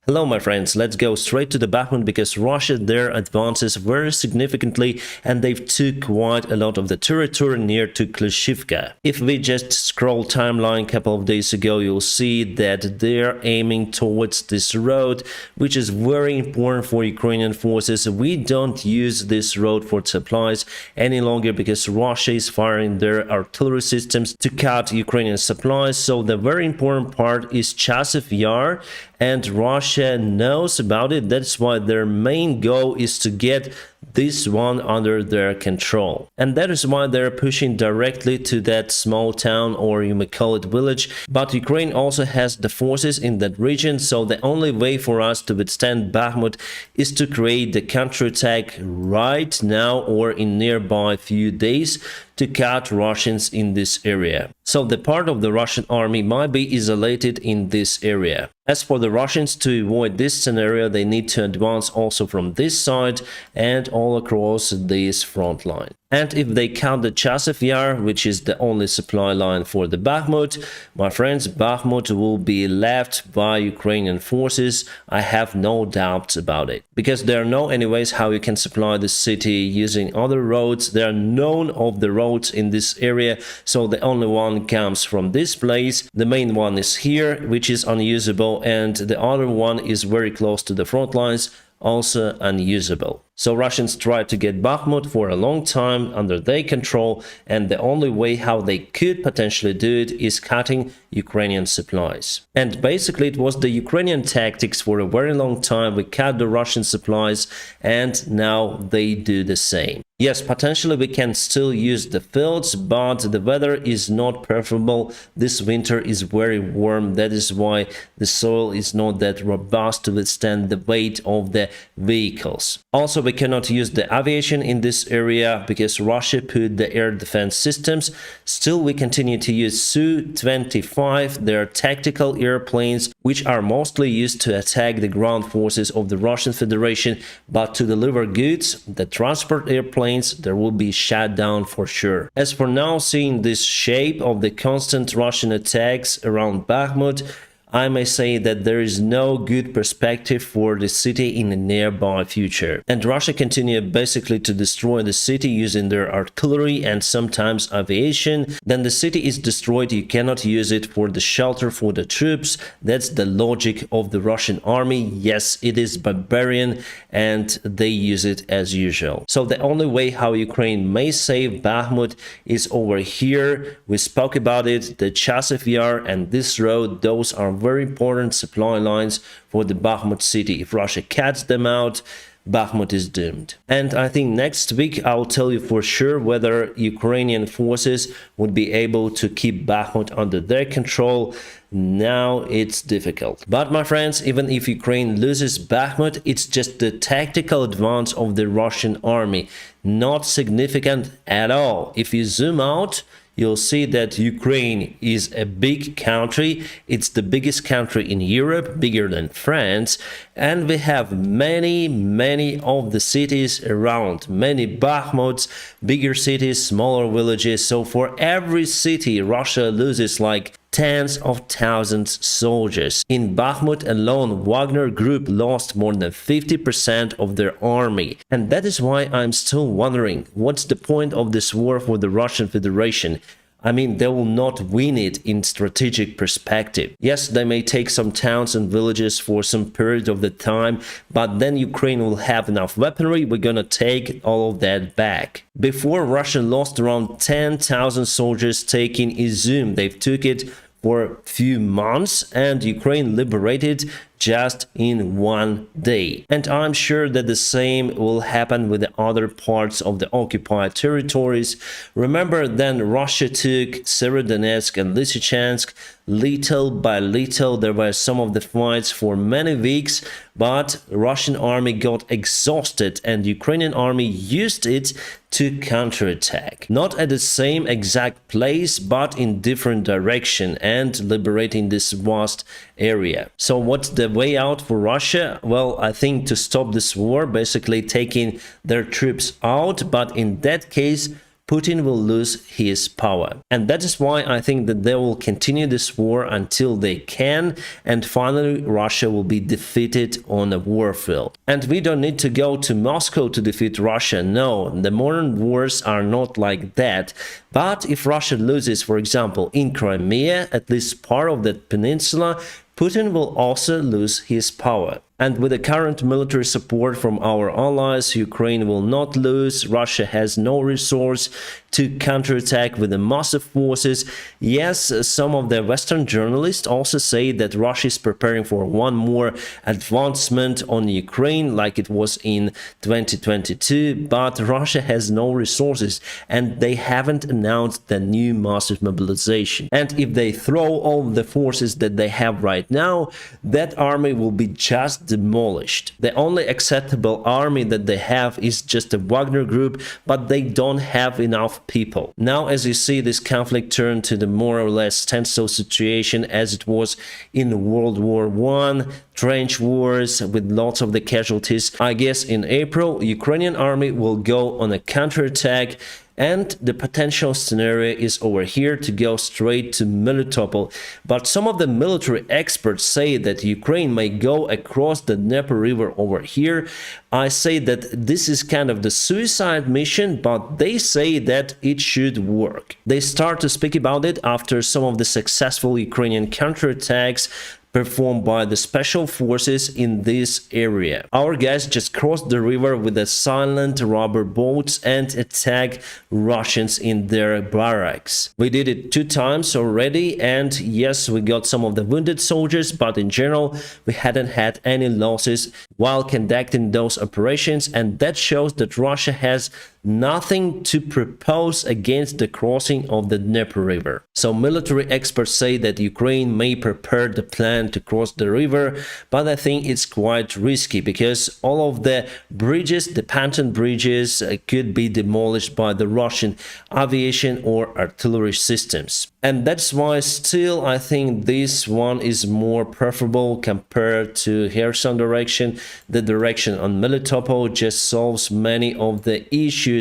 Hello my friends, let's go straight to the Bakhmut because Russia there advances very significantly and they've took quite a lot of the territory near to Klishivka. If we just scroll timeline a couple of days ago, you'll see that they're aiming towards this road, which is very important for Ukrainian forces. We don't use this road for supplies any longer because Russia is firing their artillery systems to cut Ukrainian supplies. So the very important part is Chasiv Yar, and Russia knows about it. That's why their main goal is to get this one under their control. And that is why they're pushing directly to that small town, or you may call it village. But Ukraine also has the forces in that region, so the only way for us to withstand Bakhmut is to create the counterattack right now or in nearby few days to cut Russians in this area. So the part of the Russian army might be isolated in this area. As for the Russians, to avoid this scenario, they need to advance also from this side and all across this front line. And if they cut the Chasiv Yar, which is the only supply line for the Bakhmut, my friends, Bakhmut will be left by Ukrainian forces. I have no doubts about it. Because there are no anyways how you can supply the city using other roads. There are none of the roads in this area, so the only one comes from this place. The main one is here, which is unusable, and the other one is very close to the front lines, also unusable. So Russians tried to get Bakhmut for a long time under their control, and the only way how they could potentially do it is cutting Ukrainian supplies. And basically it was the Ukrainian tactics for a very long time. We cut the Russian supplies and now they do the same. Yes, potentially we can still use the fields, but the weather is not preferable. This winter is very warm. That is why the soil is not that robust to withstand the weight of the vehicles. Also, we cannot use the aviation in this area because Russia put the air defense systems. Still, we continue to use Su-25. They are tactical airplanes which are mostly used to attack the ground forces of the Russian Federation, but to deliver goods, the transport airplanes, there will be shut down for sure. As for now, seeing this shape of the constant Russian attacks around Bakhmut, I may say that there is no good perspective for the city in the nearby future. And Russia continued basically to destroy the city using their artillery and sometimes aviation. Then the city is destroyed, you cannot use it for the shelter for the troops. That's the logic of the Russian army. Yes, it is barbarian and they use it as usual. So the only way how Ukraine may save Bakhmut is over here. We spoke about it, the Chasiv Yar and this road, those are very important supply lines for the Bakhmut city. If Russia cuts them out, Bakhmut is doomed. And I think next week I'll tell you for sure whether Ukrainian forces would be able to keep Bakhmut under their control. Now it's difficult. But my friends, even if Ukraine loses Bakhmut, it's just the tactical advance of the Russian army. Not significant at all. If you zoom out, you'll see that Ukraine is a big country. It's the biggest country in Europe, bigger than France. And we have many of the cities around, many Bakhmuts, bigger cities, smaller villages. So for every city, Russia loses like tens of thousands soldiers. In Bakhmut alone, Wagner Group lost more than 50% of their army. And that is why I'm still wondering, what's the point of this war for the Russian Federation? I mean, they will not win it in strategic perspective. Yes, they may take some towns and villages for some period of the time, but then Ukraine will have enough weaponry, we're gonna take all of that back. Before, Russia lost around 10,000 soldiers taking Izum. They've took it for a few months and Ukraine liberated just in one day. And I'm sure that the same will happen with the other parts of the occupied territories. Remember, then Russia took Severodonetsk and Lysychansk. Little by little, there were some of the fights for many weeks, but Russian army got exhausted and Ukrainian army used it to counterattack. Not at the same exact place, but in different direction and liberating this vast area. So what's the way out for Russia? Well, I think to stop this war, basically taking their troops out, but in that case, Putin will lose his power. And that is why I think that they will continue this war until they can, and finally Russia will be defeated on a war field. And we don't need to go to Moscow to defeat Russia. No, the modern wars are not like that. But if Russia loses, for example, in Crimea, at least part of that peninsula, Putin will also lose his power. And with the current military support from our allies, Ukraine will not lose. Russia has no resource to counterattack with the massive forces. Yes, some of the Western journalists also say that Russia is preparing for one more advancement on Ukraine like it was in 2022, but Russia has no resources and they haven't announced the new massive mobilization. And if they throw all the forces that they have right now, that army will be just demolished. The only acceptable army that they have is just a Wagner group, but they don't have enough people. Now, as you see, this conflict turned to the more or less standstill situation as it was in World War I, trench wars with lots of the casualties. I guess in April, Ukrainian army will go on a counterattack. And the potential scenario is over here to go straight to Melitopol. But some of the military experts say that Ukraine may go across the Dnieper River over here. I say that this is kind of the suicide mission, but they say that it should work. They start to speak about it after some of the successful Ukrainian counterattacks performed by the special forces in this area. Our guys just crossed the river with the silent rubber boats and attacked Russians in their barracks. We did it 2 times already, and yes, we got some of the wounded soldiers, but in general, we hadn't had any losses while conducting those operations, and that shows that Russia has nothing to propose against the crossing of the Dnieper River. So military experts say that Ukraine may prepare the plan to cross the river, but I think it's quite risky because all of the bridges, the pontoon bridges, could be demolished by the Russian aviation or artillery systems. And that's why still I think this one is more preferable compared to Kherson direction. The direction on Melitopol just solves many of the issues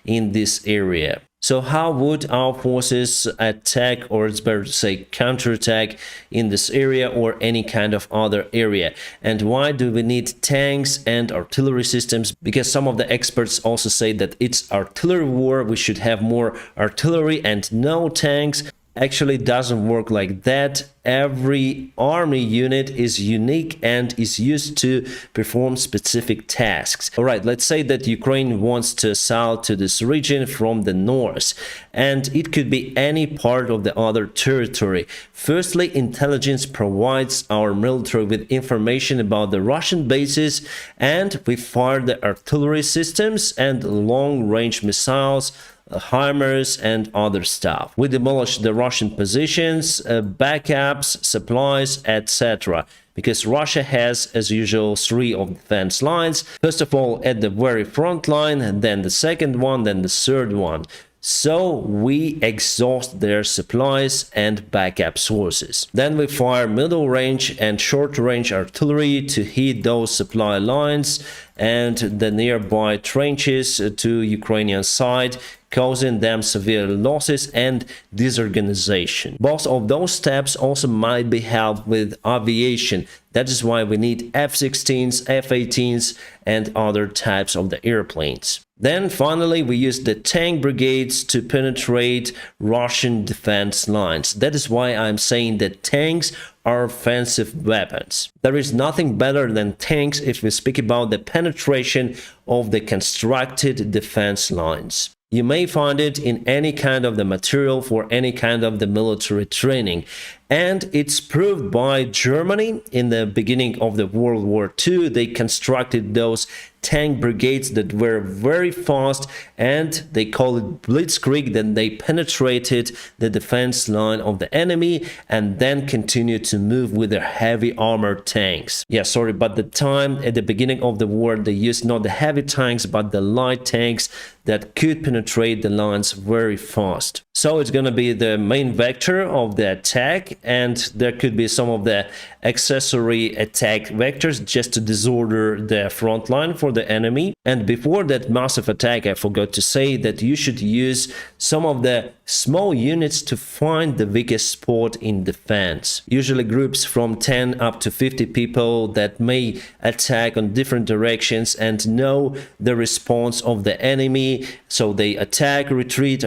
in this area. So how would our forces attack, or it's better to say counterattack, in this area or any kind of other area? And why do we need tanks and artillery systems? Because some of the experts also say that it's artillery war, we should have more artillery and no tanks. Actually doesn't work like that. Every army unit is unique and is used to perform specific tasks. Alright, let's say that Ukraine wants to assault to this region from the north, and it could be any part of the other territory. Firstly, intelligence provides our military with information about the Russian bases, and we fire the artillery systems and long-range missiles, HIMARS and other stuff. We demolish the Russian positions, backups, supplies, etc. Because Russia has, as usual, 3 of defense lines. First of all, at the very front line, then the second one, then the third one. So we exhaust their supplies and backup sources. Then we fire middle range and short range artillery to hit those supply lines and the nearby trenches to Ukrainian side, causing them severe losses and disorganization. Both of those steps also might be helped with aviation. That is why we need F-16s, F-18s and other types of the airplanes. Then finally we use the tank brigades to penetrate Russian defense lines. That is why I'm saying that tanks are offensive weapons. There is nothing better than tanks if we speak about the penetration of the constructed defense lines. You may find it in any kind of the material for any kind of the military training. And it's proved by Germany in the beginning of the World War II. They constructed those tank brigades that were very fast, and they call it blitzkrieg. Then they penetrated the defense line of the enemy and then continued to move with their heavy armored tanks. Yeah, sorry, but the time at the beginning of the war, they used not the heavy tanks but the light tanks that could penetrate the lines very fast. So it's going to be the main vector of the attack, and there could be some of the accessory attack vectors just to disorder the front line for the enemy. And before that massive attack, I forgot to say that you should use some of the small units to find the weakest spot in defense. Usually groups from 10 up to 50 people that may attack on different directions and know the response of the enemy. So they attack, retreat,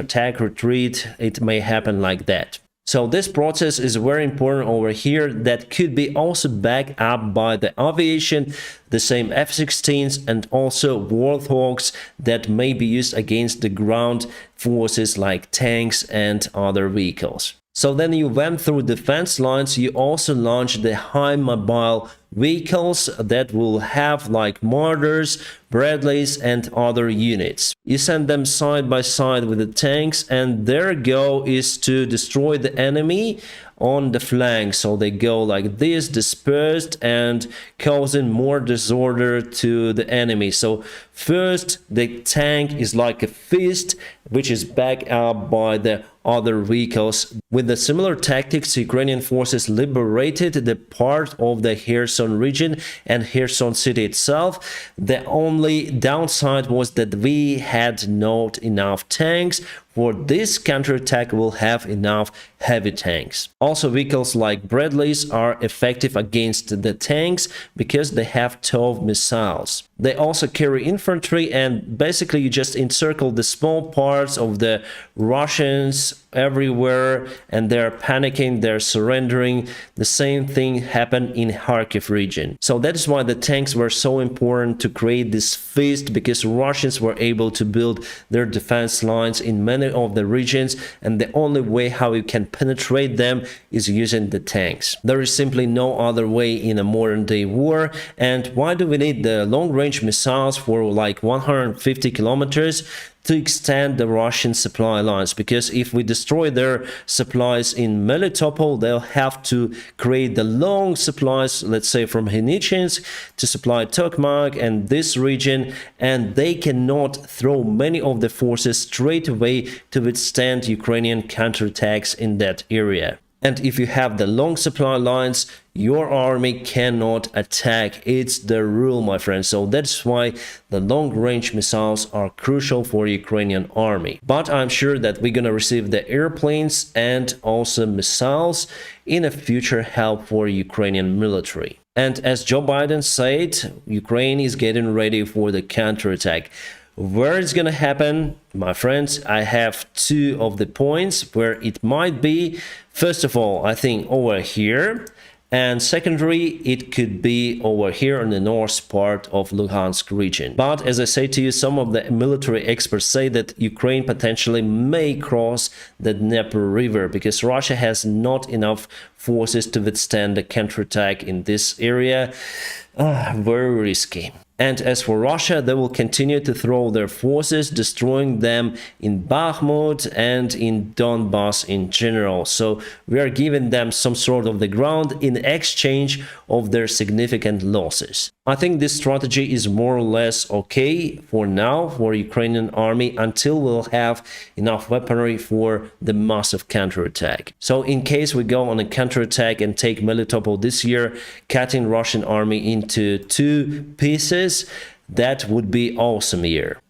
it may happen like that. So this process is very important over here, that could be also backed up by the aviation, the same F-16s and also Warthogs that may be used against the ground forces like tanks and other vehicles. So then you went through defense lines, you also launched the high mobile vehicles that will have like mortars, Bradleys and other units. You send them side by side with the tanks, and their goal is to destroy the enemy on the flank. So they go like this, dispersed and causing more disorder to the enemy. So first the tank is like a fist which is backed up by the other vehicles. With the similar tactics, Ukrainian forces liberated the part of the Kherson region and Kherson city itself. The only downside was that we had not enough tanks. For this counterattack, we'll have enough heavy tanks. Also, vehicles like Bradleys are effective against the tanks because they have 12 missiles. They also carry infantry, and basically you just encircle the small parts of the Russians everywhere, and they're panicking, they're surrendering. The same thing happened in Kharkiv region. So that is why the tanks were so important to create this fist, because Russians were able to build their defense lines in many of the regions, and the only way how you can penetrate them is using the tanks. There is simply no other way in a modern day war. And why do we need the long range missiles for like 150 kilometers? To extend the Russian supply lines, because if we destroy their supplies in Melitopol, they'll have to create the long supplies, let's say from Henichins to supply Tokmak and this region, and they cannot throw many of the forces straight away to withstand Ukrainian counterattacks in that area. And if you have the long supply lines, your army cannot attack. It's the rule, my friends. So that's why the long-range missiles are crucial for Ukrainian army. But I'm sure that we're gonna receive the airplanes and also missiles in a future help for Ukrainian military. And as Joe Biden said, Ukraine is getting ready for the counterattack. Where it's gonna happen, my friends, I have two of the points where it might be. First of all, I think over here, and secondary, it could be over here in the north part of Luhansk region. But as I say to you, some of the military experts say that Ukraine potentially may cross the Dnieper River, because Russia has not enough forces to withstand the counterattack in this area. Very risky. And as for Russia, they will continue to throw their forces, destroying them in Bakhmut and in Donbass in general. So we are giving them some sort of the ground in exchange of their significant losses. I think this strategy is more or less okay for now for Ukrainian army, until we'll have enough weaponry for the massive counterattack. So in case we go on a counterattack and take Melitopol this year, cutting Russian army into two pieces, that would be awesome year.